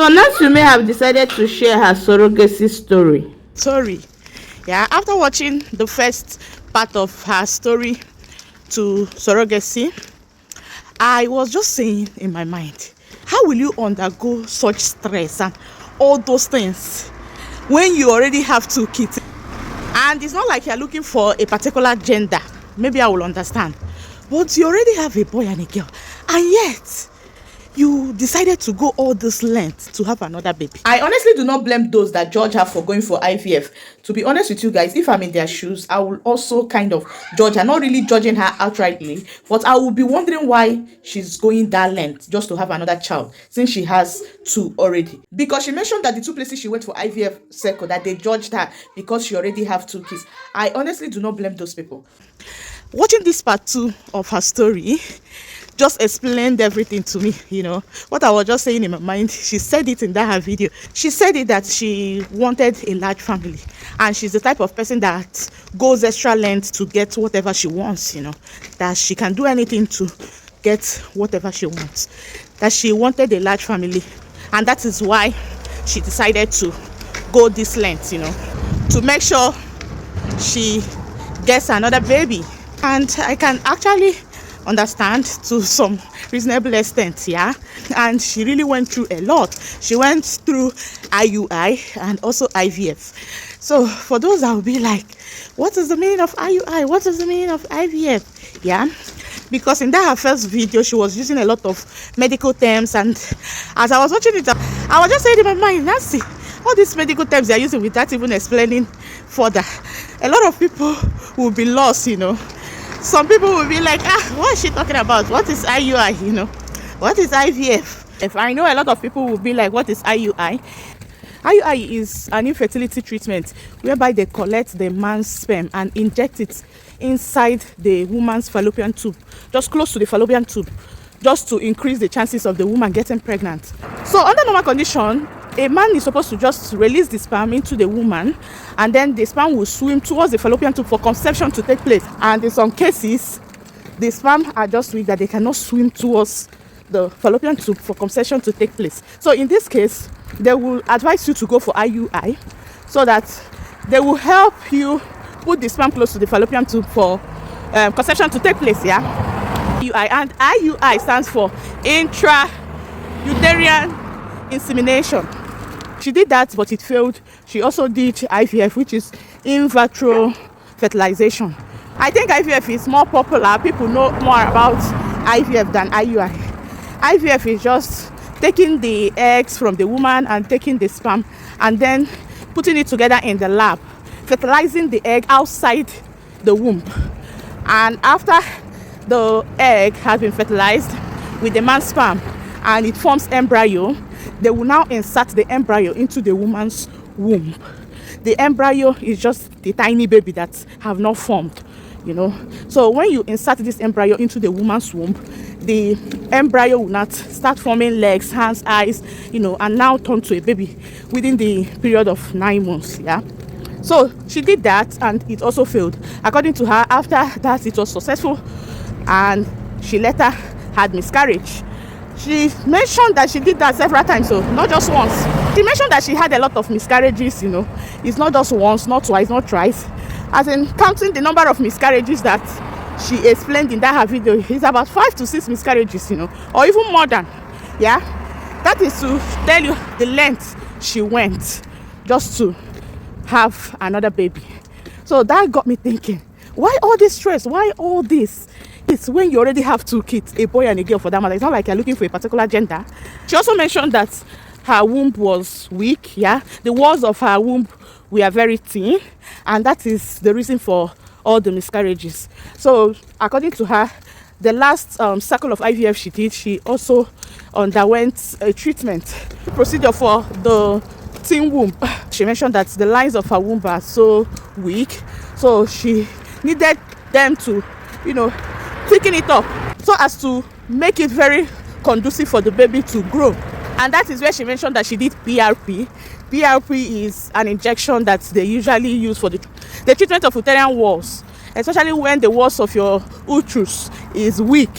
So Natsumi have decided to share her surrogacy story. Yeah, after watching the first part of her story to surrogacy, I was just saying in my mind, how will you undergo such stress and all those things when you already have 2 kids? And it's not like you're looking for a particular gender. Maybe I will understand. But you already have a boy and a girl. And yet, you decided to go all this length to have another baby. I honestly do not blame those that judge her for going for IVF. To be honest with you guys, if I'm in their shoes, I will also kind of judge her. Not really judging her outrightly, but I will be wondering why she's going that length just to have another child, since she has 2 already. Because she mentioned that the 2 places she went for IVF circle, that they judged her because she already have 2 kids. I honestly do not blame those people. Watching this part 2 of her story just explained everything to me. What I was just saying in my mind, she said it in that her video. She said it that she wanted a large family, and she's the type of person that goes extra length to get whatever she wants, that she can do anything to get whatever she wants, that she wanted a large family, and that is why she decided to go this length, to make sure she gets another baby. And I can actually understand to some reasonable extent, yeah. And she really went through a lot. She went through IUI and also IVF. So for those that will be like, what is the meaning of IUI? What is the meaning of IVF? Yeah, because in that her first video, she was using a lot of medical terms, and as I was watching it, I was just saying in my mind, Nancy, all these medical terms they are using without even explaining further, a lot of people will be lost, Some people will be like, what is she talking about? What is IUI? What is IVF? If I know a lot of people will be like, what is IUI? IUI is an infertility treatment whereby they collect the man's sperm and inject it inside the woman's fallopian tube, just close to the fallopian tube, just to increase the chances of the woman getting pregnant. So under normal condition, a man is supposed to just release the sperm into the woman, and then the sperm will swim towards the fallopian tube for conception to take place. And in some cases, the sperm are just weak that they cannot swim towards the fallopian tube for conception to take place. So in this case, they will advise you to go for IUI, so that they will help you put the sperm close to the fallopian tube for conception to take place. Yeah, IUI, and IUI stands for intrauterine insemination. She did that, but it failed. She also did IVF, which is in vitro fertilization. I think IVF is more popular. People know more about IVF than IUI. IVF is just taking the eggs from the woman and taking the sperm and then putting it together in the lab, fertilizing the egg outside the womb. And after the egg has been fertilized with the man's sperm and it forms embryo, they will now insert the embryo into the woman's womb. The embryo is just the tiny baby that have not formed, So when you insert this embryo into the woman's womb, the embryo will not start forming legs, hands, eyes, and now turn to a baby within the period of 9 months. Yeah. So she did that, and it also failed. According to her, after that it was successful, and she later had miscarriage. She mentioned that she did that several times, so not just once. She mentioned that she had a lot of miscarriages, It's not just once, not twice, not thrice. As in counting the number of miscarriages that she explained in that her video, it's about 5 to 6 miscarriages, or even more than. Yeah, that is to tell you the length she went just to have another baby. So that got me thinking, why all this stress? Why all this? It's when you already have 2 kids, a boy and a girl for that matter. It's not like you're looking for a particular gender. She also mentioned that her womb was weak. Yeah, the walls of her womb were very thin, and that is the reason for all the miscarriages. So according to her, the last cycle of IVF she did, she also underwent a treatment procedure for the thin womb. She mentioned that the lines of her womb are so weak, so she needed them to, thicken it up so as to make it very conducive for the baby to grow. And that is where she mentioned that she did PRP. PRP is an injection that they usually use for the treatment of uterine walls, especially when the walls of your uterus is weak.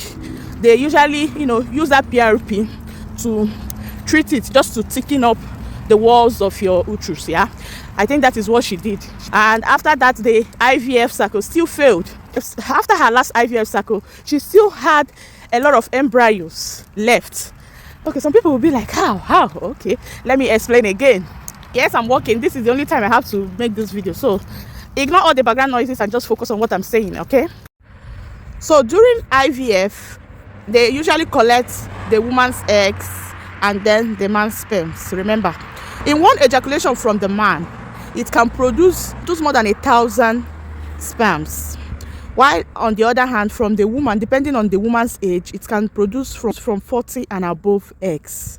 They usually, use that PRP to treat it just to thicken up the walls of your uterus. Yeah, I think that is what she did. And after that, the IVF cycle still failed. After her last IVF cycle, she still had a lot of embryos left. Okay, some people will be like, how? Okay, let me explain again. Yes, I'm working. This is the only time I have to make this video, so ignore all the background noises and just focus on what I'm saying. Okay, so during IVF, they usually collect the woman's eggs and then the man's sperms. Remember, in one ejaculation from the man, it can produce more than 1,000 sperms, while on the other hand, from the woman, depending on the woman's age, it can produce from 40 and above eggs.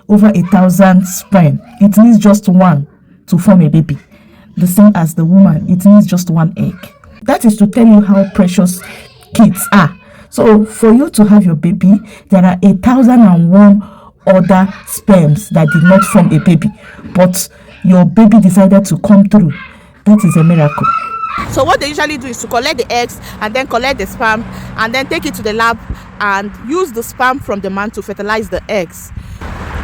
Over 1,000 sperm, it needs just one to form a baby. The same as the woman, it needs just one egg. That is to tell you how precious kids are. So for you to have your baby, there are 1,001 other sperms that did not form a baby, but your baby decided to come through. That is a miracle. So what they usually do is to collect the eggs and then collect the sperm and then take it to the lab and use the sperm from the man to fertilize the eggs.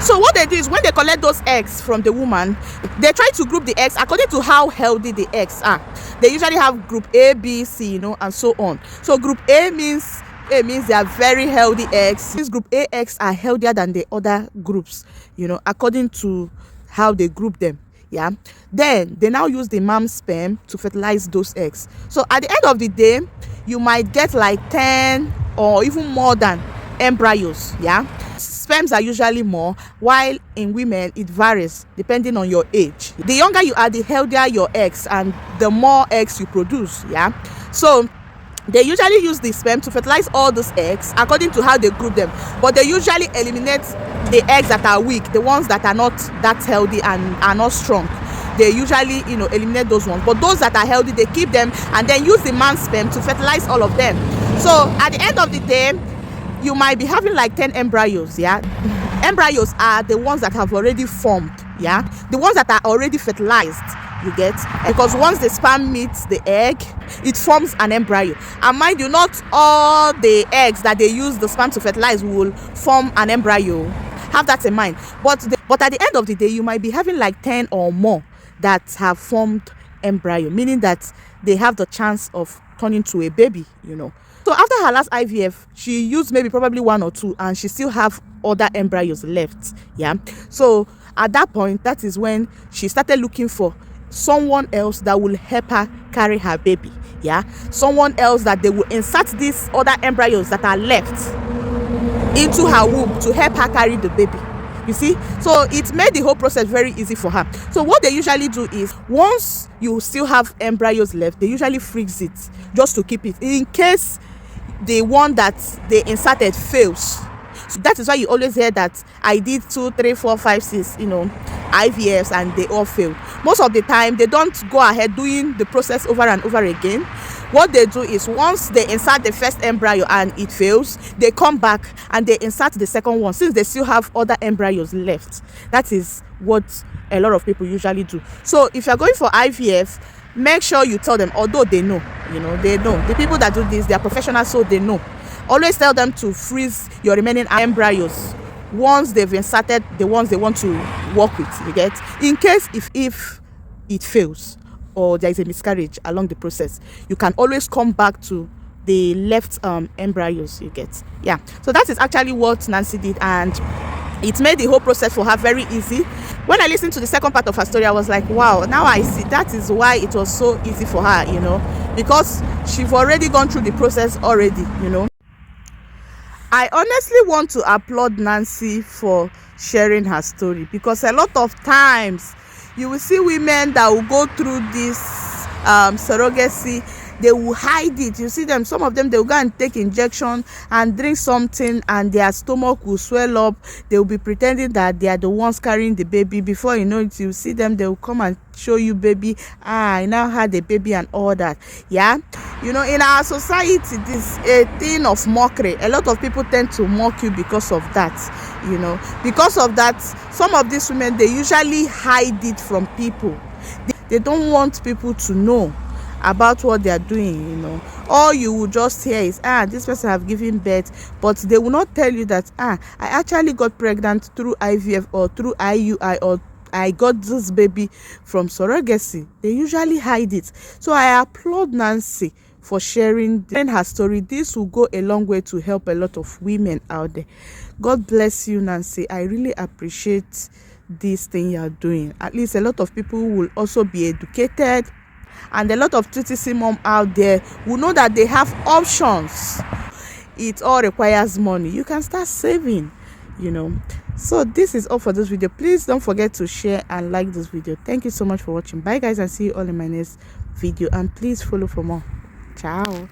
So what they do is when they collect those eggs from the woman, they try to group the eggs according to how healthy the eggs are. They usually have group A, B, C, and so on. So group A means they are very healthy eggs. These group A eggs are healthier than the other groups, according to how they group them. Yeah, then they now use the mom's sperm to fertilize those eggs. So at the end of the day, you might get like 10 or even more than embryos. Yeah, sperms are usually more, while in women it varies depending on your age. The younger you are, the healthier your eggs and the more eggs you produce. Yeah, so they usually use the sperm to fertilize all those eggs according to how they group them, but they usually eliminate the eggs that are weak, the ones that are not that healthy and are not strong. They usually eliminate those ones, but those that are healthy, they keep them and then use the man's sperm to fertilize all of them. So at the end of the day, you might be having like 10 embryos. Yeah, embryos are the ones that have already formed. Yeah, the ones that are already fertilized, you get, because once the sperm meets the egg, it forms an embryo. And mind you, not all the eggs that they use the sperm to fertilize will form an embryo. Have that in mind. But at the end of the day, you might be having like 10 or more that have formed embryo, meaning that they have the chance of turning to a baby. So after her last IVF, she used maybe probably 1 or 2, and she still have other embryos left. Yeah, so at that point, that is when she started looking for someone else that will help her carry her baby. Yeah, someone else that they will insert these other embryos that are left into her womb to help her carry the baby. You see, so it made the whole process very easy for her. So what they usually do is, once you still have embryos left, they usually freeze it just to keep it in case the one that they inserted fails. So that is why you always hear that I did 2, 3, 4, 5, 6 IVFs and they all fail. Most of the time they don't go ahead doing the process over and over again. What they do is, once they insert the first embryo and it fails, they come back and they insert the second one, since they still have other embryos left. That is what a lot of people usually do. So if you're going for IVF, make sure you tell them, although they know, they know. The people that do this, they are professionals, so they know. Always tell them to freeze your remaining embryos once they've inserted the ones they want to work with, you get, in case if it fails or there is a miscarriage along the process, you can always come back to the left embryos, you get. Yeah, so that is actually what Nancy did, and it made the whole process for her very easy. When I listened to the second part of her story, I was like, wow, now I see that is why it was so easy for her, because she's already gone through the process already. I honestly want to applaud Nancy for sharing her story, because a lot of times you will see women that will go through this surrogacy, they will hide it. You see them, some of them, they will go and take injection and drink something and their stomach will swell up. They will be pretending that they are the ones carrying the baby. Before you know it, you see them, they will come and show you baby. I now had a baby and all that. Yeah, in our society, this is a thing of mockery. A lot of people tend to mock you because of that. Because of that, some of these women, they usually hide it from people. They don't want people to know. about what they are doing, you know. All you will just hear is, this person have given birth, but they will not tell you that, I actually got pregnant through IVF or through IUI, or I got this baby from surrogacy. They usually hide it. So I applaud Nancy for sharing her story. This will go a long way to help a lot of women out there. God bless you, Nancy. I really appreciate this thing you're doing. At least a lot of people will also be educated, and a lot of TTC mom out there will know that they have options. It all requires money. You can start saving, you know. So this is all for this video. Please don't forget to share and like this video. Thank you so much for watching. Bye guys, and see you all in my next video, and please follow for more. Ciao.